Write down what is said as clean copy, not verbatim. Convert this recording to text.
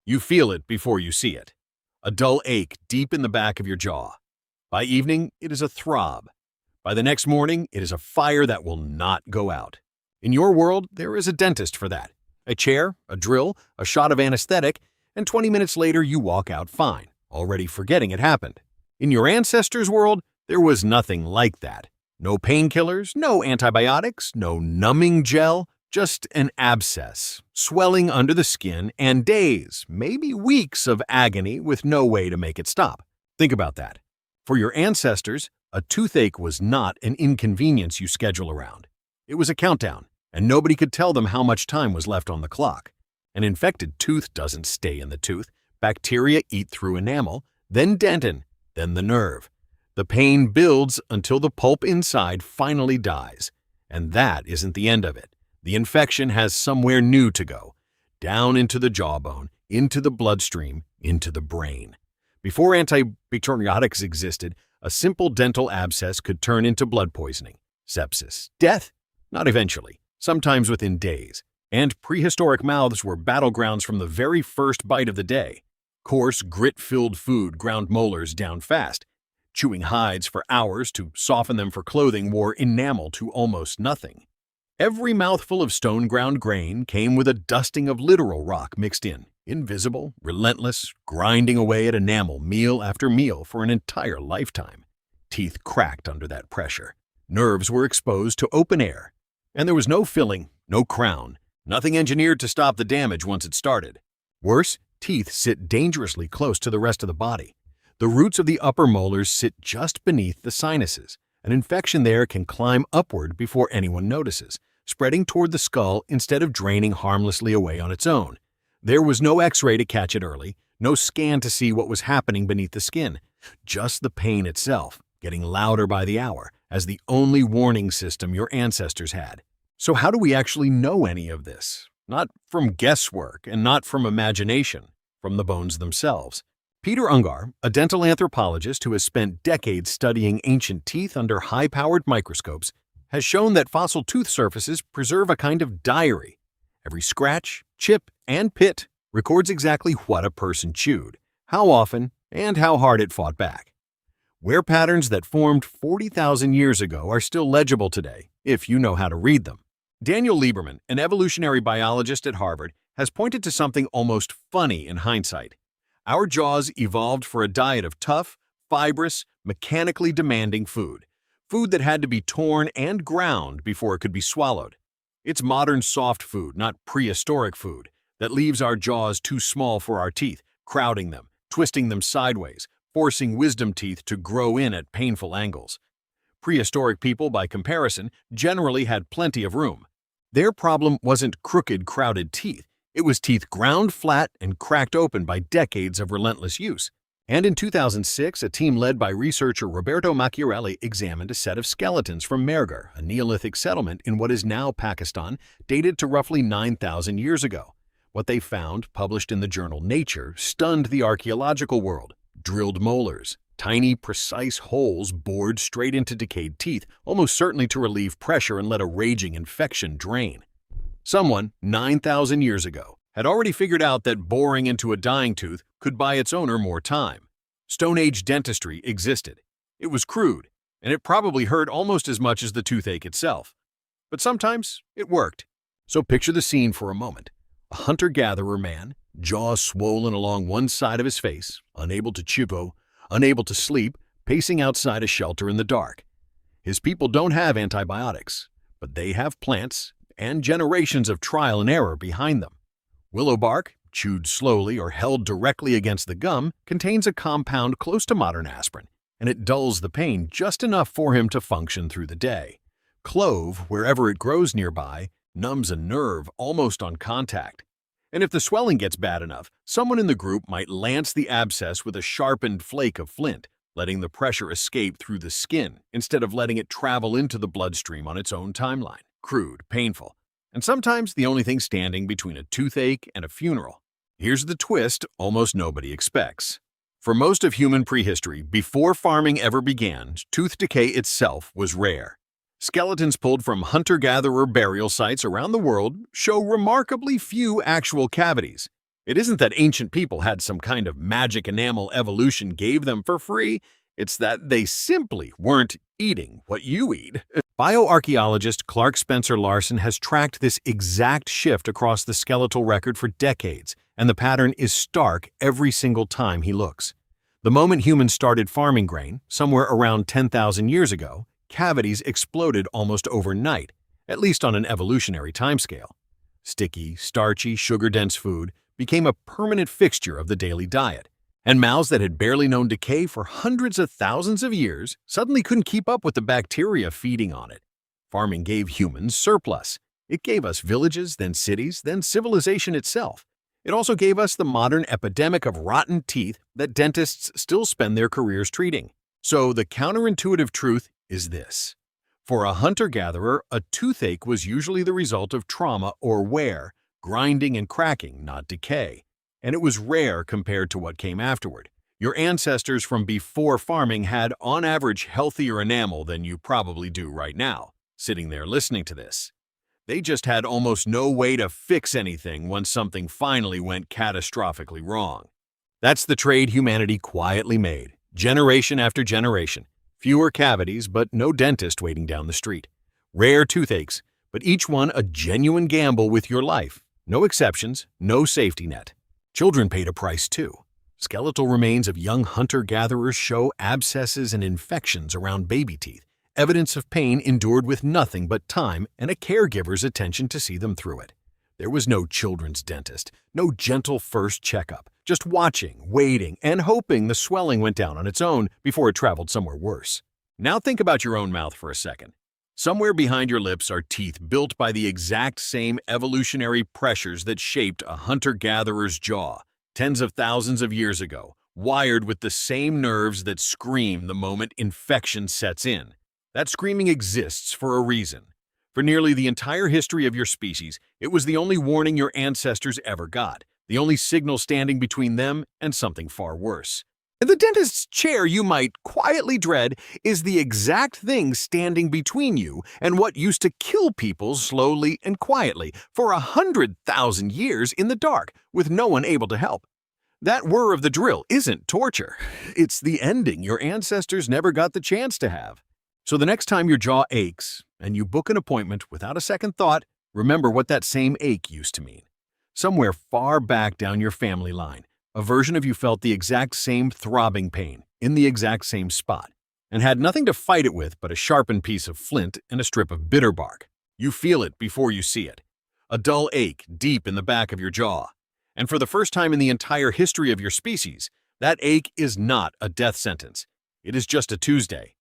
You feel it before you see it. A dull ache deep in the back of your jaw. By evening, it is a throb. By the next morning, it is a fire that will not go out. In your world, there is a dentist for that. A chair, a drill, a shot of anesthetic, and 20 minutes later you walk out fine, already forgetting it happened. In your ancestors' world, there was nothing like that. No painkillers, no antibiotics, no numbing gel, just an abscess, swelling under the skin, and days, maybe weeks of agony with no way to make it stop. Think about that. For your ancestors, a toothache was not an inconvenience you schedule around. It was a countdown, and nobody could tell them how much time was left on the clock. An infected tooth doesn't stay in the tooth. Bacteria eat through enamel, then dentin, then the nerve. The pain builds until the pulp inside finally dies. And that isn't the end of it. The infection has somewhere new to go. Down into the jawbone, into the bloodstream, into the brain. Before antibacteriotics existed, a simple dental abscess could turn into blood poisoning, sepsis, death. Not eventually, sometimes within days. And prehistoric mouths were battlegrounds from the very first bite of the day. Coarse, grit-filled food ground molars down fast. Chewing hides for hours to soften them for clothing wore enamel to almost nothing. Every mouthful of stone-ground grain came with a dusting of literal rock mixed in, invisible, relentless, grinding away at enamel meal after meal for an entire lifetime. Teeth cracked under that pressure. Nerves were exposed to open air. And there was no filling, no crown, nothing engineered to stop the damage once it started. Worse, teeth sit dangerously close to the rest of the body. The roots of the upper molars sit just beneath the sinuses. An infection there can climb upward before anyone notices, spreading toward the skull instead of draining harmlessly away on its own. There was no X-ray to catch it early, no scan to see what was happening beneath the skin. Just the pain itself, getting louder by the hour, as the only warning system your ancestors had. So how do we actually know any of this? Not from guesswork and not from imagination, from the bones themselves. Peter Ungar, a dental anthropologist who has spent decades studying ancient teeth under high-powered microscopes, has shown that fossil tooth surfaces preserve a kind of diary. Every scratch, chip, and pit records exactly what a person chewed, how often, and how hard it fought back. Wear patterns that formed 40,000 years ago are still legible today, if you know how to read them. Daniel Lieberman, an evolutionary biologist at Harvard, has pointed to something almost funny in hindsight. Our jaws evolved for a diet of tough, fibrous, mechanically demanding food. Food that had to be torn and ground before it could be swallowed. It's modern soft food, not prehistoric food, that leaves our jaws too small for our teeth, crowding them, twisting them sideways, forcing wisdom teeth to grow in at painful angles. Prehistoric people, by comparison, generally had plenty of room. Their problem wasn't crooked, crowded teeth. It was teeth ground flat and cracked open by decades of relentless use. And in 2006, a team led by researcher Roberto Macchiarelli examined a set of skeletons from Mehrgar, a Neolithic settlement in what is now Pakistan, dated to roughly 9,000 years ago. What they found, published in the journal Nature, stunned the archaeological world. Drilled molars, tiny, precise holes bored straight into decayed teeth, almost certainly to relieve pressure and let a raging infection drain. Someone, 9,000 years ago, had already figured out that boring into a dying tooth could buy its owner more time. Stone Age dentistry existed. It was crude, and it probably hurt almost as much as the toothache itself. But sometimes it worked. So picture the scene for a moment. A hunter-gatherer man, jaw swollen along one side of his face, unable to chew, unable to sleep, pacing outside a shelter in the dark. His people don't have antibiotics, but they have plants and generations of trial and error behind them. Willow bark, chewed slowly or held directly against the gum, contains a compound close to modern aspirin, and it dulls the pain just enough for him to function through the day. Clove, wherever it grows nearby, numbs a nerve almost on contact. And if the swelling gets bad enough, someone in the group might lance the abscess with a sharpened flake of flint, letting the pressure escape through the skin instead of letting it travel into the bloodstream on its own timeline. Crude, painful, and sometimes the only thing standing between a toothache and a funeral. Here's the twist almost nobody expects. For most of human prehistory, before farming ever began, tooth decay itself was rare. Skeletons pulled from hunter-gatherer burial sites around the world show remarkably few actual cavities. It isn't that ancient people had some kind of magic enamel evolution gave them for free. It's that they simply weren't eating what you eat. Bioarchaeologist Clark Spencer Larson has tracked this exact shift across the skeletal record for decades, and the pattern is stark every single time he looks. The moment humans started farming grain, somewhere around 10,000 years ago, cavities exploded almost overnight, at least on an evolutionary timescale. Sticky, starchy, sugar-dense food became a permanent fixture of the daily diet, and mouths that had barely known decay for hundreds of thousands of years suddenly couldn't keep up with the bacteria feeding on it. Farming gave humans surplus. It gave us villages, then cities, then civilization itself. It also gave us the modern epidemic of rotten teeth that dentists still spend their careers treating. So the counterintuitive truth is this. For a hunter-gatherer, a toothache was usually the result of trauma or wear, grinding and cracking, not decay. And it was rare compared to what came afterward. Your ancestors from before farming had, on average, healthier enamel than you probably do right now, sitting there listening to this. They just had almost no way to fix anything once something finally went catastrophically wrong. That's the trade humanity quietly made, generation after generation. Fewer cavities, but no dentist waiting down the street. Rare toothaches, but each one a genuine gamble with your life. No exceptions, no safety net. Children paid a price too. Skeletal remains of young hunter-gatherers show abscesses and infections around baby teeth, evidence of pain endured with nothing but time and a caregiver's attention to see them through it. There was no children's dentist, no gentle first checkup, just watching, waiting, and hoping the swelling went down on its own before it traveled somewhere worse. Now think about your own mouth for a second. Somewhere behind your lips are teeth built by the exact same evolutionary pressures that shaped a hunter-gatherer's jaw, tens of thousands of years ago, wired with the same nerves that scream the moment infection sets in. That screaming exists for a reason. For nearly the entire history of your species, it was the only warning your ancestors ever got, the only signal standing between them and something far worse. The dentist's chair you might quietly dread is the exact thing standing between you and what used to kill people slowly and quietly for 100,000 years in the dark, with no one able to help. That whir of the drill isn't torture. It's the ending your ancestors never got the chance to have. So the next time your jaw aches and you book an appointment without a second thought, remember what that same ache used to mean. Somewhere far back down your family line, a version of you felt the exact same throbbing pain in the exact same spot and had nothing to fight it with but a sharpened piece of flint and a strip of bitter bark. You feel it before you see it. A dull ache deep in the back of your jaw. And for the first time in the entire history of your species, that ache is not a death sentence. It is just a Tuesday.